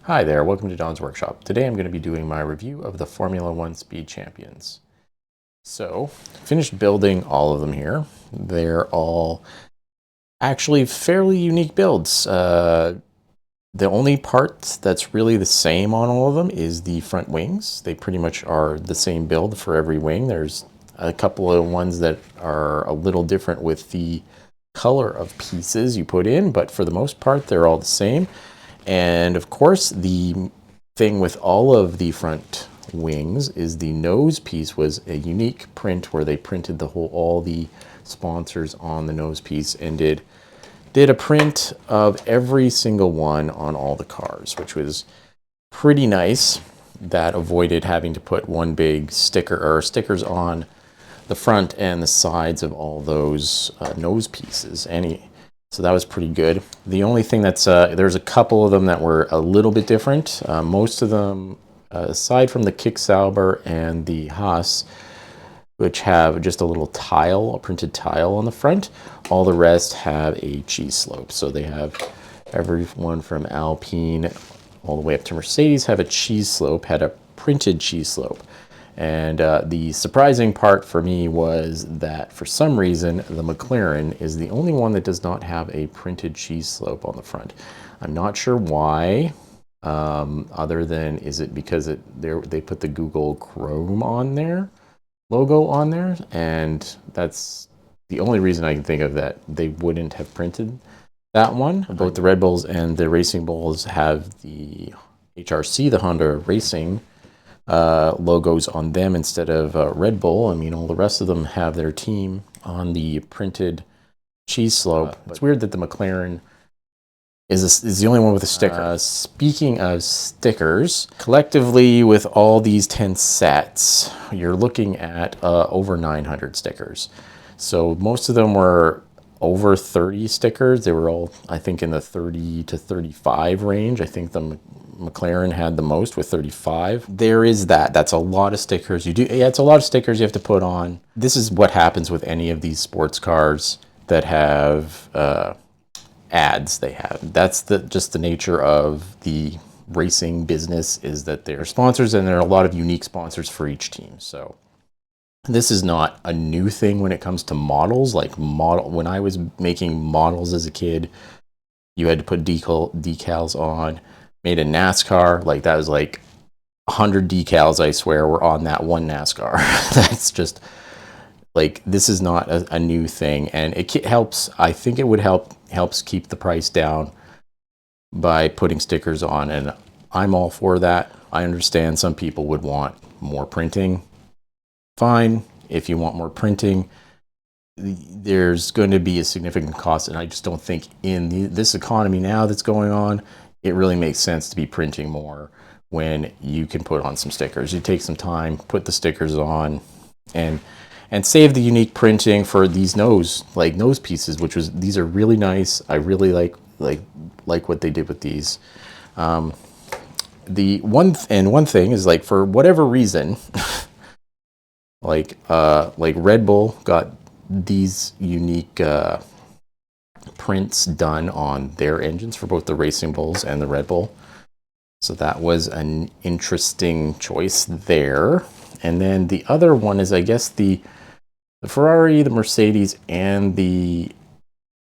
Hi there, welcome to Don's Workshop. Today I'm going to be doing my review of the Formula One Speed Champions. So, finished building all of them here. They're all actually fairly unique builds. The only part that's really the same on all of them is the front wings. They pretty much are the same build for every wing. There's a couple of ones that are a little different with the color of pieces you put in, but for the most part they're all the same. And of course, the thing with all of the front wings is the nose piece was a unique print where they printed all the sponsors on the nose piece and did a print of every single one on all the cars, which was pretty nice. That avoided having to put one big sticker or stickers on the front and the sides of all those nose pieces. So that was pretty good. The only thing that's, there's a couple of them that were a little bit different. Most of them, aside from the Kick Sauber and the Haas, which have just a little tile, a printed tile on the front, all the rest have a cheese slope. So they have everyone from Alpine all the way up to Mercedes have a cheese slope, had a printed cheese slope. And the surprising part for me was that for some reason, the McLaren is the only one that does not have a printed cheese slope on the front. I'm not sure why, other than is it because they put the Google Chrome on there, logo on there, and that's the only reason I can think of that they wouldn't have printed that one. Both the Red Bulls and the Racing Bulls have the HRC, the Honda Racing logos on them instead of Red Bull. I mean, all the rest of them have their team on the printed cheese slope. It's weird that the McLaren is the only one with a sticker. Speaking of stickers, collectively with all these 10 sets, you're looking at over 900 stickers. So most of them were over 30 stickers. They were all, I think, in the 30 to 35 range. I think the McLaren had the most with 35. There is that. That's a lot of stickers. It's a lot of stickers you have to put on. This is what happens with any of these sports cars that have ads. That's just the nature of the racing business, is that they're sponsors, and there are a lot of unique sponsors for each team. So this is not a new thing when it comes to models. When I was making models as a kid, you had to put decals on. Made a NASCAR, that was 100 decals, I swear, were on that one NASCAR. That's just this is not a new thing, and it helps. I think it would helps keep the price down by putting stickers on, and I'm all for that. I understand some people would want more printing. Fine, if you want more printing, there's going to be a significant cost, and I just don't think in this economy now that's going on, it really makes sense to be printing more when you can put on some stickers. You take some time, put the stickers on, and save the unique printing for these nose pieces, these are really nice. I really like what they did with these. The one thing is, for whatever reason, Red Bull got these unique prints done on their engines for both the Racing Bulls and the Red Bull. So that was an interesting choice there. And then the other one is, I guess, the Ferrari, the Mercedes, and the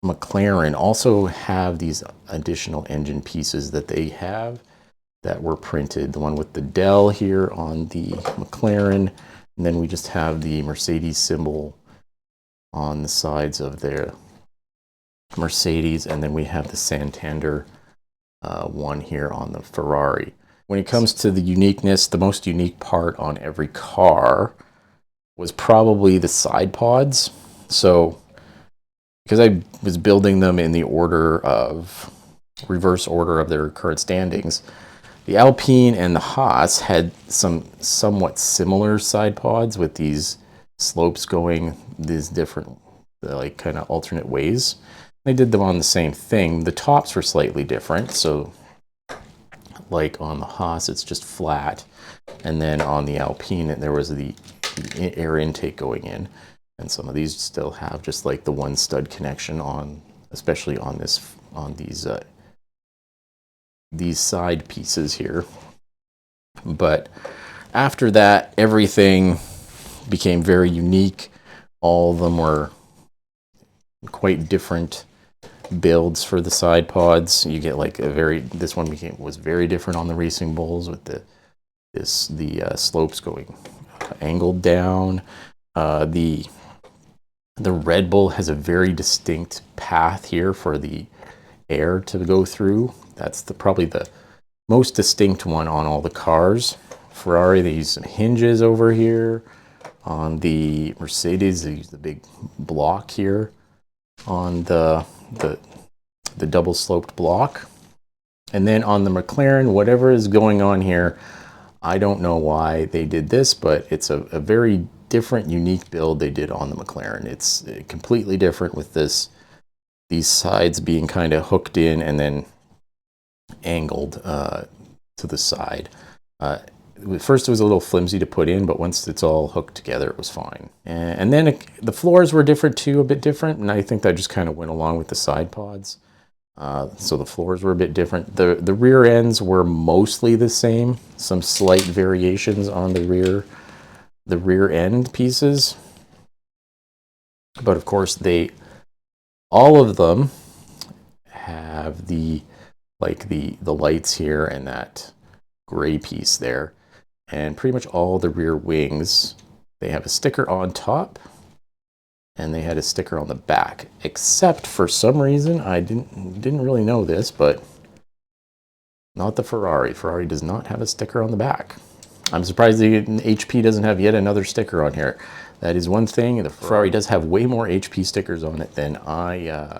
McLaren also have these additional engine pieces that they have that were printed. The one with the Dell here on the McLaren, and then we just have the Mercedes symbol on the sides of their Mercedes, and then we have the Santander one here on the Ferrari. When it comes to the uniqueness, the most unique part on every car was probably the side pods. So, because I was building them in the reverse order of their current standings, the Alpine and the Haas had some somewhat similar side pods with these slopes going these different, kind of alternate ways. They did them on the same thing. The tops were slightly different. So, on the Haas, it's just flat. And then on the Alpine, there was the air intake going in. And some of these still have just the one stud connection on, especially on these these side pieces here. But after that, everything became very unique. All of them were quite different builds for the side pods. You get like this one was very different on the Racing Bulls with the slopes going angled down. The Red Bull has a very distinct path here for the air to go through. That's probably the most distinct one on all the cars. Ferrari, they use some hinges over here. On the Mercedes, they use the big block here on the double sloped block. And then on the McLaren, whatever is going on here, I don't know why they did this, but it's a very different, unique build they did on the McLaren. It's completely different with these sides being kind of hooked in and then angled to the side. At first it was a little flimsy to put in, but once it's all hooked together, it was fine. And then the floors were different too, a bit different, and I think that just kind of went along with the side pods. So the floors were a bit different. The rear ends were mostly the same, some slight variations on the rear end pieces. But of course, all of them have the lights here and that gray piece there. And pretty much all the rear wings, they have a sticker on top and they had a sticker on the back, except for some reason, I didn't really know this, but not the Ferrari. Ferrari does not have a sticker on the back. I'm surprised the HP doesn't have yet another sticker on here. That is one thing. The Ferrari does have way more HP stickers on it than I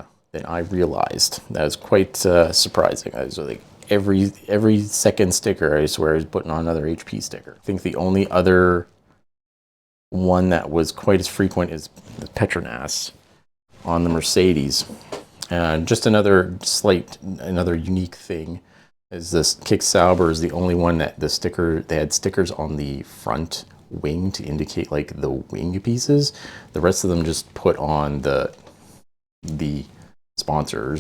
realized. That was quite surprising. I was like, every second sticker, I swear, is putting on another HP sticker. I think the only other one that was quite as frequent is the Petronas on the Mercedes. Just another unique thing is this Kick Sauber is the only one that they had stickers on the front wing to indicate like the wing pieces. The rest of them just put on the sponsor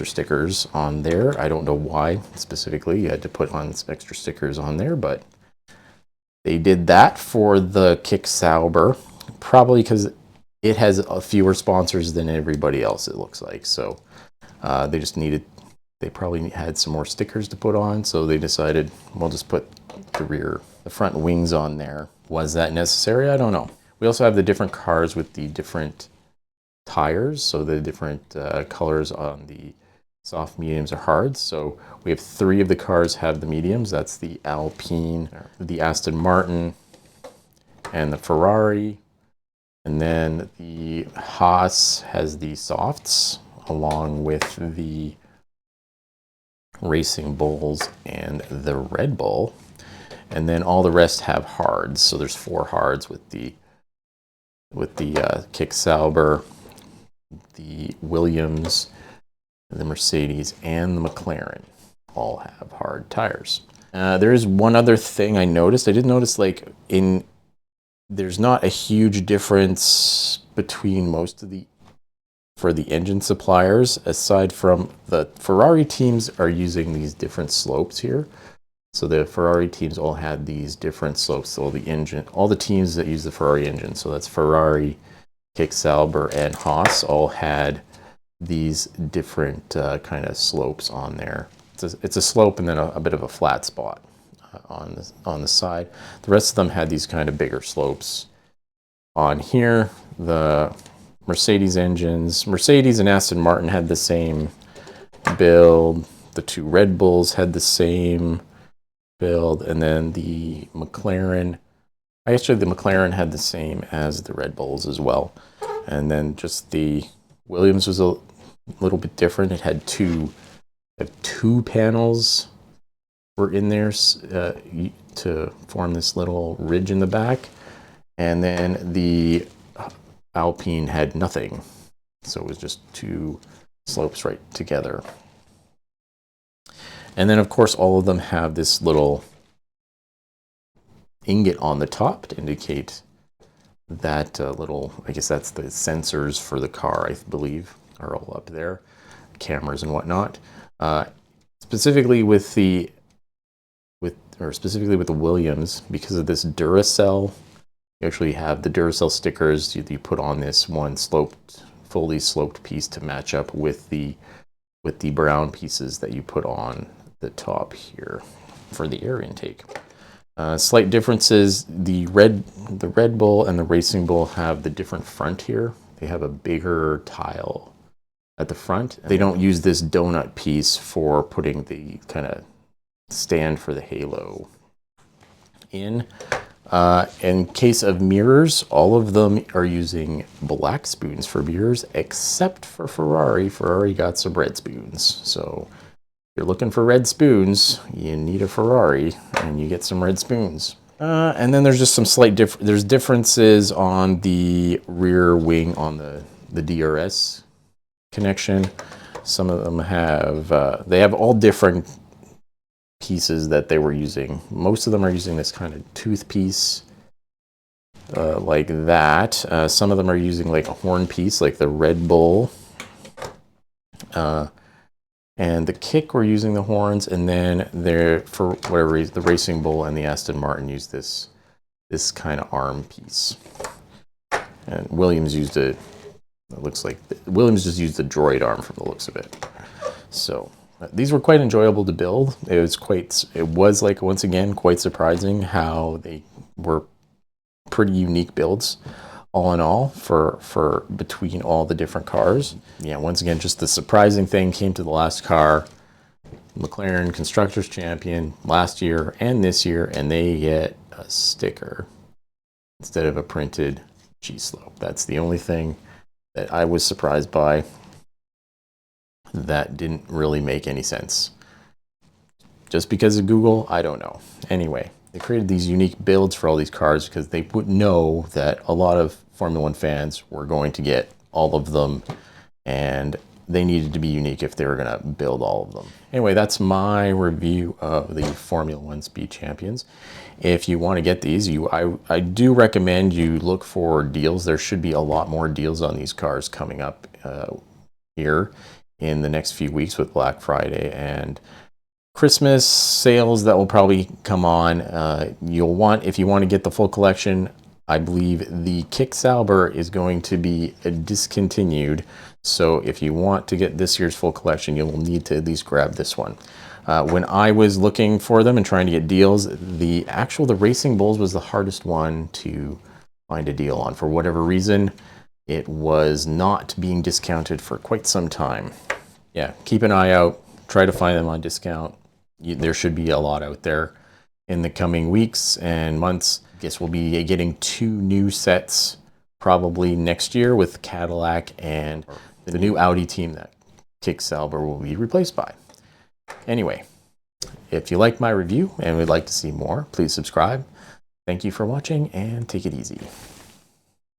stickers on there. I don't know why specifically you had to put on some extra stickers on there, but they did that for the Kick Sauber, probably because it has fewer sponsors than everybody else, it looks like. So they probably had some more stickers to put on, so they decided, we'll just put the front wings on there. Was that necessary? I don't know. We also have the different cars with the different tires, so the different colors on the soft, mediums, or hards. So we have 3 of the cars have the mediums. That's the Alpine, the Aston Martin, and the Ferrari. And then the Haas has the softs, along with the Racing Bulls and the Red Bull. And then all the rest have hards. So there's 4 hards with the Kick Sauber, the Williams, the Mercedes, and the McLaren all have hard tires. There is one other thing I noticed. I did notice there's not a huge difference between for the engine suppliers, aside from the Ferrari teams are using these different slopes here. So the Ferrari teams all had these different slopes. So all the teams that use the Ferrari engine, so that's Ferrari, Kick Sauber, and Haas, all had these different kind of slopes on there. It's a slope and then a bit of a flat spot on the side. The rest of them had these kind of bigger slopes on here. The Mercedes engines, Mercedes and Aston Martin had the same build. The 2 Red Bulls had the same build, and then the McLaren, actually the McLaren had the same as the Red Bulls as well. And then just the Williams was a little bit different. It had two panels were in there to form this little ridge in the back. And then the Alpine had nothing. So it was just 2 slopes right together. And then of course all of them have this little ingot on the top to indicate that I guess that's the sensors for the car, I believe, are all up there, cameras and whatnot. It's specifically with the Williams, because of this Duracell. You actually have the Duracell stickers you put on this one fully sloped piece to match up with the brown pieces that you put on the top here for the air intake. Slight differences: the Red Bull and the Racing Bull have the different front here. They have a bigger tile at the front. They don't use this donut piece for putting the kind of stand for the halo in. In case of mirrors, all of them are using black spoons for mirrors, except for Ferrari. Ferrari got some red spoons. So if you're looking for red spoons, you need a Ferrari, and you get some red spoons. And then there's just some slight differences on the rear wing on the DRS connection. Some of them have, they have all different pieces that they were using. Most of them are using this kind of tooth piece like that. Some of them are using like a horn piece like the Red Bull. And the kick were using the horns, and then for whatever reason, the Racing Bull and the Aston Martin used this kind of arm piece. And Williams used it looks like Williams just used the droid arm from the looks of it. So these were quite enjoyable to build. It was like, once again, quite surprising how they were pretty unique builds, all in all, for between all the different cars. Yeah, once again, just the surprising thing came to the last car. McLaren Constructors Champion last year and this year, and they get a sticker instead of a printed G-Slope. That's the only thing that I was surprised by. That didn't really make any sense. Just because of Google, I don't know. Anyway, they created these unique builds for all these cars because they would know that a lot of Formula One fans were going to get all of them, and they needed to be unique if they were going to build all of them. Anyway, that's my review of the Formula One Speed Champions. If you want to get these, I do recommend you look for deals. There should be a lot more deals on these cars coming up here in the next few weeks with Black Friday and Christmas sales that will probably come on. If you want to get the full collection, I believe the Kick Sauber is going to be discontinued. So if you want to get this year's full collection, you will need to at least grab this one. When I was looking for them and trying to get deals, the Racing Bulls was the hardest one to find a deal on. For whatever reason, it was not being discounted for quite some time. Yeah, keep an eye out. Try to find them on discount. There should be a lot out there in the coming weeks and months. I guess we'll be getting 2 new sets probably next year with Cadillac and the new Audi team that Kick Sauber will be replaced by. Anyway, if you like my review and would like to see more, please subscribe. Thank you for watching, and take it easy.